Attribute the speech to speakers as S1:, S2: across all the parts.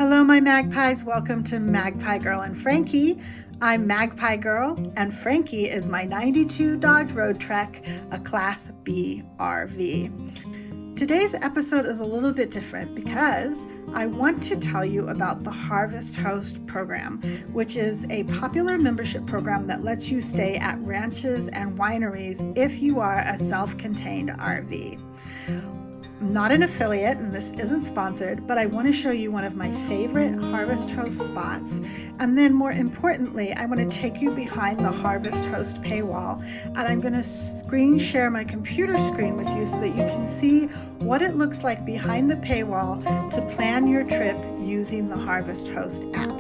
S1: Hello, my magpies. Welcome to Magpie Girl and Frankie. I'm Magpie Girl, and Frankie is my 92 Dodge Road Trek, a Class B RV. Today's episode is a little bit different because I want to tell you about the Harvest Host program, which is a popular membership program that lets you stay at ranches and wineries if you are a self-contained RV. I'm not an affiliate, and this isn't sponsored, but I want to show you one of my favorite Harvest Host spots. And then more importantly, I want to take you behind the Harvest Host paywall, and I'm going to screen share my computer screen with you so that you can see what it looks like behind the paywall to plan your trip using the Harvest Host app.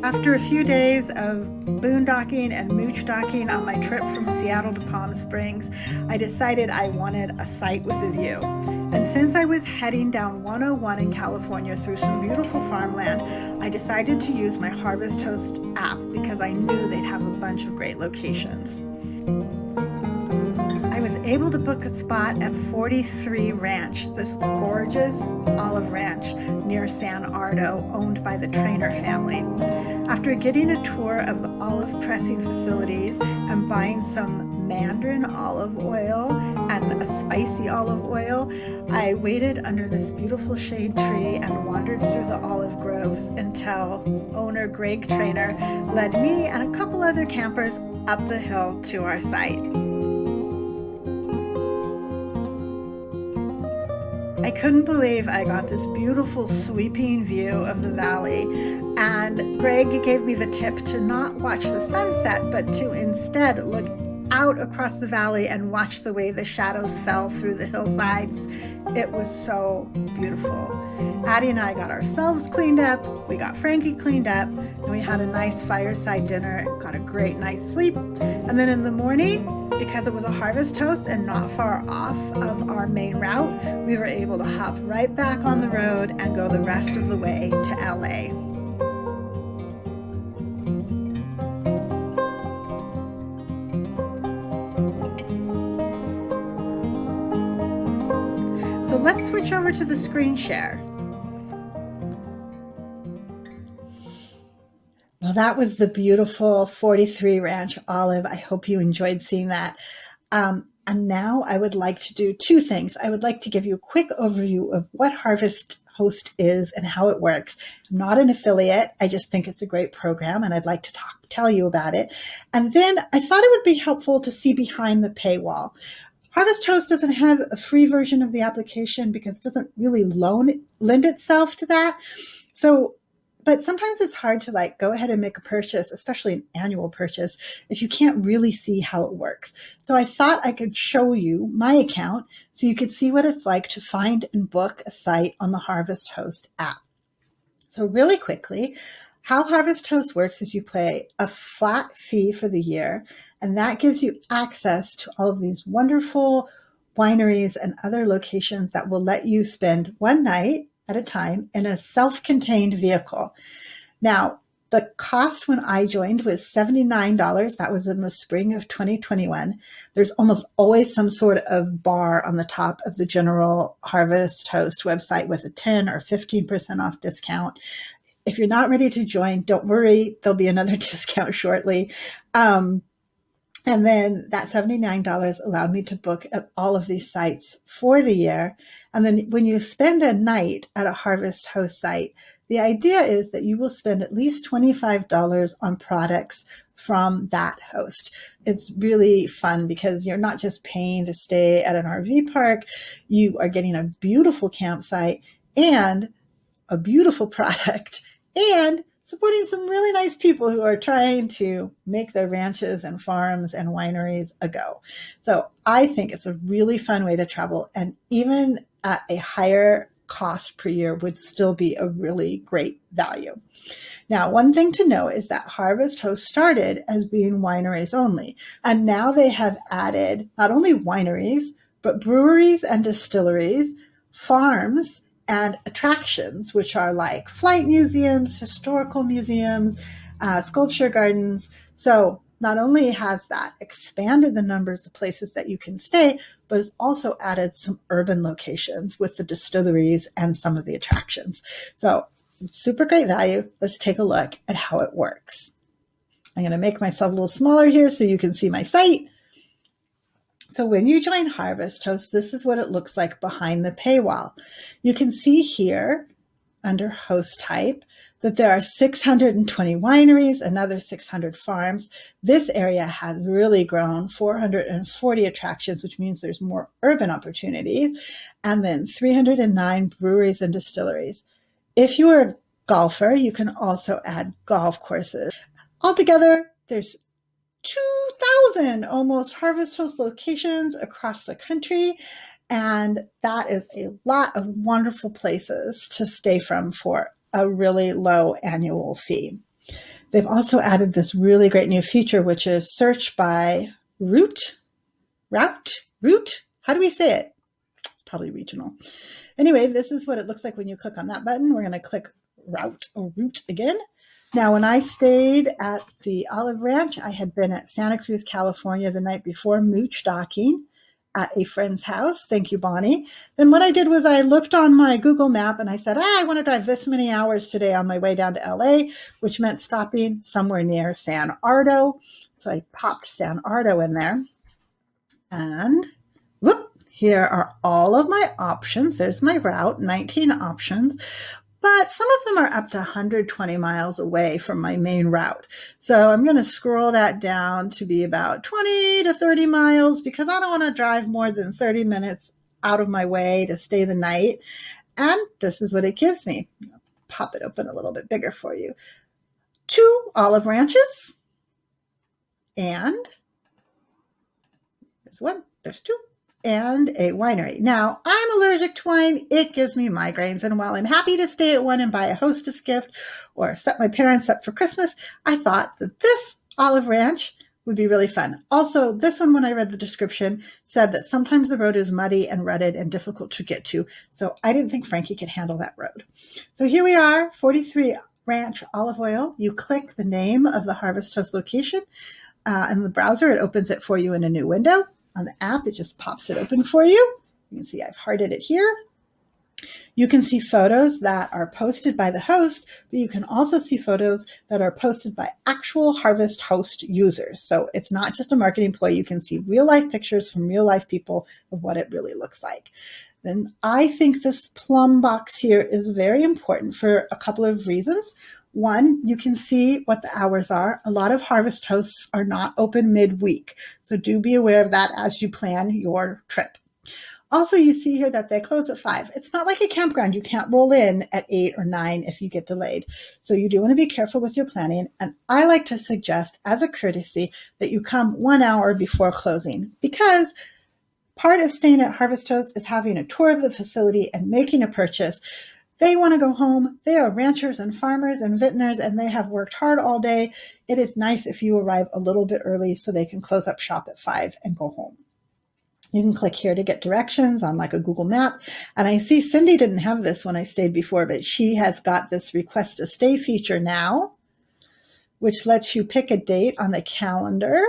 S1: After a few days of boondocking and moochdocking on my trip from Seattle to Palm Springs, I decided I wanted a site with a view. And since I was heading down 101 in California through some beautiful farmland, I decided to use my Harvest Host app because I knew they'd have a bunch of great locations. I was able to book a spot at 43 Ranch, this gorgeous olive ranch near San Ardo, owned by the Trainer family. After getting a tour of the olive pressing facilities and buying some mandarin olive oil and a spicy olive oil, I waited under this beautiful shade tree and wandered through the olive groves until owner Greg Trainer led me and a couple other campers up the hill to our site. I couldn't believe I got this beautiful sweeping view of the valley, and Greg gave me the tip to not watch the sunset, but to instead look out across the valley and watch the way the shadows fell through the hillsides. It was so beautiful. Addie and I got ourselves cleaned up, we got Frankie cleaned up, and we had a nice fireside dinner, got a great night's sleep. And then in the morning, because it was a Harvest Host and not far off of our main route, we were able to hop right back on the road and go the rest of the way to LA. So let's switch over to the screen share. Well, that was the beautiful 43 Ranch olive. I hope you enjoyed seeing that. And now I would like to do two things. I would like to give you a quick overview of what Harvest Host is and how it works. I'm not an affiliate. I just think it's a great program, and I'd like to tell you about it. And then I thought it would be helpful to see behind the paywall. Harvest Host doesn't have a free version of the application because it doesn't really lend itself to that. But sometimes it's hard to go ahead and make a purchase, especially an annual purchase, if you can't really see how it works. So I thought I could show you my account so you could see what it's like to find and book a site on the Harvest Host app. So really quickly, how Harvest Host works is you pay a flat fee for the year, and that gives you access to all of these wonderful wineries and other locations that will let you spend one night at a time in a self-contained vehicle. Now, the cost when I joined was $79. That was in the spring of 2021. There's almost always some sort of bar on the top of the general Harvest Host website with a 10 or 15% off discount. If you're not ready to join, don't worry. There'll be another discount shortly. And then that $79 allowed me to book at all of these sites for the year. And then when you spend a night at a Harvest Host site, the idea is that you will spend at least $25 on products from that host. It's really fun because you're not just paying to stay at an RV park. You are getting a beautiful campsite and a beautiful product and supporting some really nice people who are trying to make their ranches and farms and wineries a go. So I think it's a really fun way to travel, and even at a higher cost per year would still be a really great value. Now, one thing to know is that Harvest Host started as being wineries only, and now they have added not only wineries, but breweries and distilleries, farms, and attractions, which are like flight museums, historical museums, sculpture gardens. So not only has that expanded the numbers of places that you can stay, but it's also added some urban locations with the distilleries and some of the attractions. So super great value. Let's take a look at how it works. I'm going to make myself a little smaller here so you can see my site. So when you join Harvest Host, this is what it looks like behind the paywall. You can see here under host type that there are 620 wineries, another 600 farms. This area has really grown, 440 attractions, which means there's more urban opportunities, and then 309 breweries and distilleries. If you are a golfer, you can also add golf courses. Altogether, there's 2,000 almost Harvest Host locations across the country. And that is a lot of wonderful places to stay from for a really low annual fee. They've also added this really great new feature, which is search by route. How do we say it? It's probably regional. Anyway, this is what it looks like when you click on that button. We're going to click route again. Now, when I stayed at the Olive Ranch, I had been at Santa Cruz, California the night before, mooch docking at a friend's house. Thank you, Bonnie. Then what I did was I looked on my Google map and I said, I want to drive this many hours today on my way down to LA, which meant stopping somewhere near San Ardo. So I popped San Ardo in there. And whoop, here are all of my options. There's my route, 19 options. But some of them are up to 120 miles away from my main route. So I'm going to scroll that down to be about 20 to 30 miles because I don't want to drive more than 30 minutes out of my way to stay the night. And this is what it gives me. I'll pop it open a little bit bigger for you. 2 olive ranches. And there's 1, there's 2. And a winery. Now, I'm allergic to wine. It gives me migraines. And while I'm happy to stay at one and buy a hostess gift or set my parents up for Christmas, I thought that this olive ranch would be really fun. Also, this one, when I read the description, said that sometimes the road is muddy and rutted and difficult to get to. So I didn't think Frankie could handle that road. So here we are, 43 Ranch Olive Oil. You click the name of the Harvest Host location. In the browser, it opens it for you in a new window. On the app, it just pops it open for you. You can see I've hearted it here. You can see photos that are posted by the host, but you can also see photos that are posted by actual Harvest Host users. So it's not just a marketing ploy. You can see real life pictures from real life people of what it really looks like. Then I think this Plum Box here is very important for a couple of reasons. One, you can see what the hours are. A lot of Harvest Hosts are not open midweek, so do be aware of that as you plan your trip. Also, you see here that they close at 5. It's not like a campground. You can't roll in at 8 or 9 if you get delayed. So you do want to be careful with your planning. And I like to suggest, as a courtesy, that you come 1 hour before closing, because part of staying at Harvest Host is having a tour of the facility and making a purchase. They want to go home. They are ranchers and farmers and vintners, and they have worked hard all day. It is nice if you arrive a little bit early so they can close up shop at 5 and go home. You can click here to get directions on like a Google map. And I see Cindy didn't have this when I stayed before, but she has got this request to stay feature now, which lets you pick a date on the calendar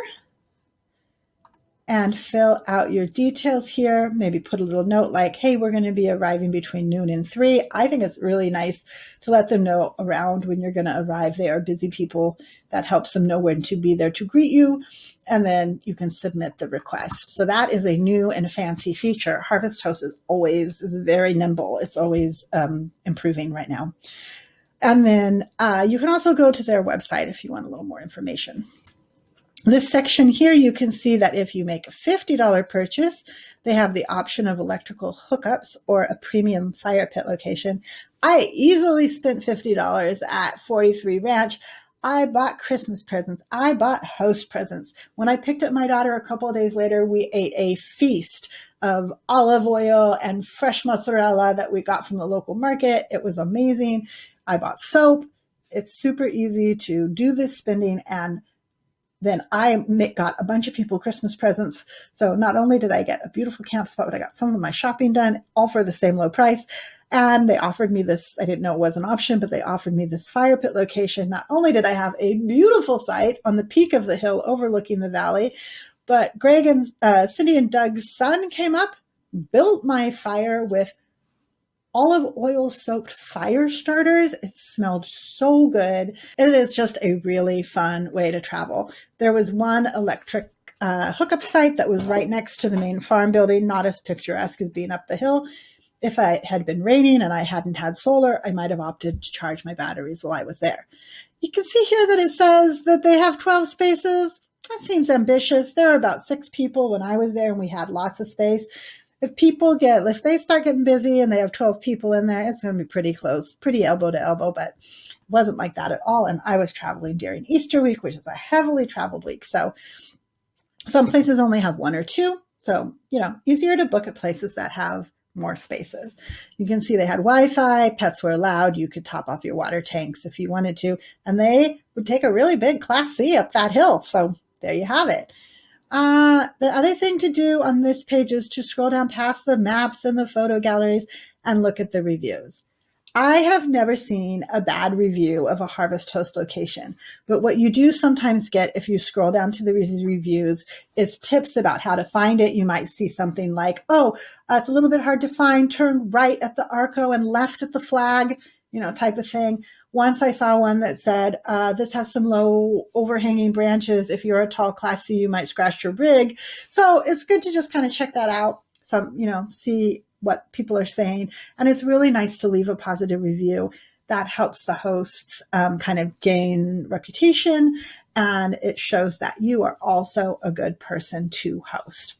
S1: and fill out your details here. Maybe put a little note like, hey, we're going to be arriving between noon and 3. I think it's really nice to let them know around when you're going to arrive. They are busy people. That helps them know when to be there to greet you. And then you can submit the request. So that is a new and fancy feature. Harvest Host is very nimble. It's always improving right now. And then you can also go to their website if you want a little more information. This section here, you can see that if you make a $50 purchase, they have the option of electrical hookups or a premium fire pit location. I easily spent $50 at 43 Ranch. I bought Christmas presents. I bought host presents. When I picked up my daughter a couple of days later, we ate a feast of olive oil and fresh mozzarella that we got from the local market. It was amazing. I bought soap. It's super easy to do this spending, and then I got a bunch of people Christmas presents. So not only did I get a beautiful camp spot, but I got some of my shopping done, all for the same low price. And they offered me this, I didn't know it was an option, but they offered me this fire pit location. Not only did I have a beautiful site on the peak of the hill overlooking the valley, but Greg and Cindy and Doug's son came up, built my fire with olive oil soaked fire starters. It smelled so good. It is just a really fun way to travel. There was one electric hookup site that was right next to the main farm building, not as picturesque as being up the hill. If it had been raining and I hadn't had solar, I might have opted to charge my batteries while I was there. You can see here that it says that they have 12 spaces. That seems ambitious. There were about 6 people when I was there and we had lots of space. If they start getting busy and they have 12 people in there, it's going to be pretty close, pretty elbow to elbow, but it wasn't like that at all. And I was traveling during Easter week, which is a heavily traveled week. So some places only have 1 or 2. So, easier to book at places that have more spaces. You can see they had Wi-Fi, pets were allowed. You could top off your water tanks if you wanted to, and they would take a really big Class C up that hill. So there you have it. The other thing to do on this page is to scroll down past the maps and the photo galleries and look at the reviews. I have never seen a bad review of a Harvest Host location, but what you do sometimes get if you scroll down to the reviews is tips about how to find it. You might see something like, it's a little bit hard to find, turn right at the Arco and left at the flag, type of thing. Once I saw one that said, this has some low overhanging branches. If you're a tall Class C, you might scratch your rig. So it's good to just kind of check that out, see what people are saying. And it's really nice to leave a positive review. That helps the hosts kind of gain reputation, and it shows that you are also a good person to host.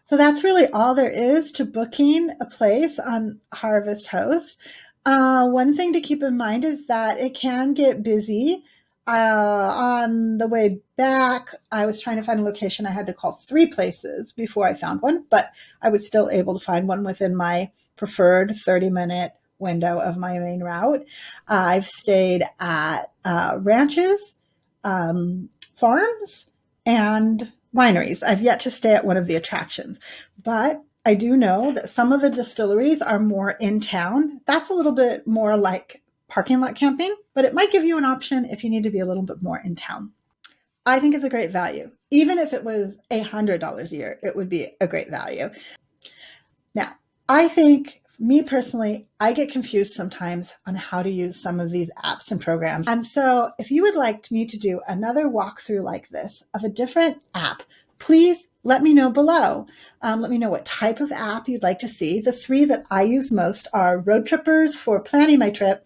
S1: So that's really all there is to booking a place on Harvest Host. One thing to keep in mind is that it can get busy. On the way back, I was trying to find a location. I had to call 3 places before I found one, but I was still able to find one within my preferred 30-minute window of my main route. I've stayed at ranches, farms, and wineries. I've yet to stay at one of the attractions, but I do know that some of the distilleries are more in town. That's a little bit more like parking lot camping, but it might give you an option if you need to be a little bit more in town. I think it's a great value. Even if it was $100 a year, it would be a great value. Now, I think, me personally, I get confused sometimes on how to use some of these apps and programs. And so if you would like me to do another walkthrough like this of a different app, please let me know below. Let me know what type of app you'd like to see. The 3 that I use most are Roadtrippers for planning my trip,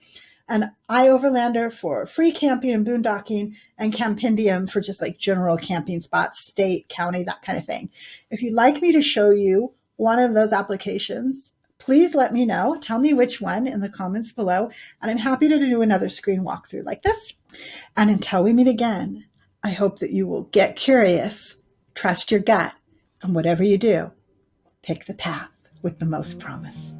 S1: and iOverlander for free camping and boondocking, and Campendium for just like general camping spots, state, county, that kind of thing. If you'd like me to show you one of those applications, please let me know. Tell me which one in the comments below, and I'm happy to do another screen walkthrough like this. And until we meet again, I hope that you will get curious, trust your gut, and whatever you do, pick the path with the most promise.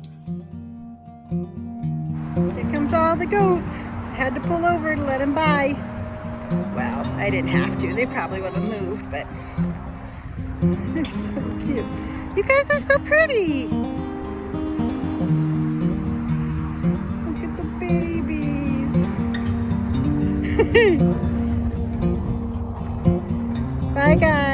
S1: Here comes all the goats. Had to pull over to let them by. Well, I didn't have to. They probably would have moved, but they're so cute. You guys are so pretty. Look at the babies. Bye, guys.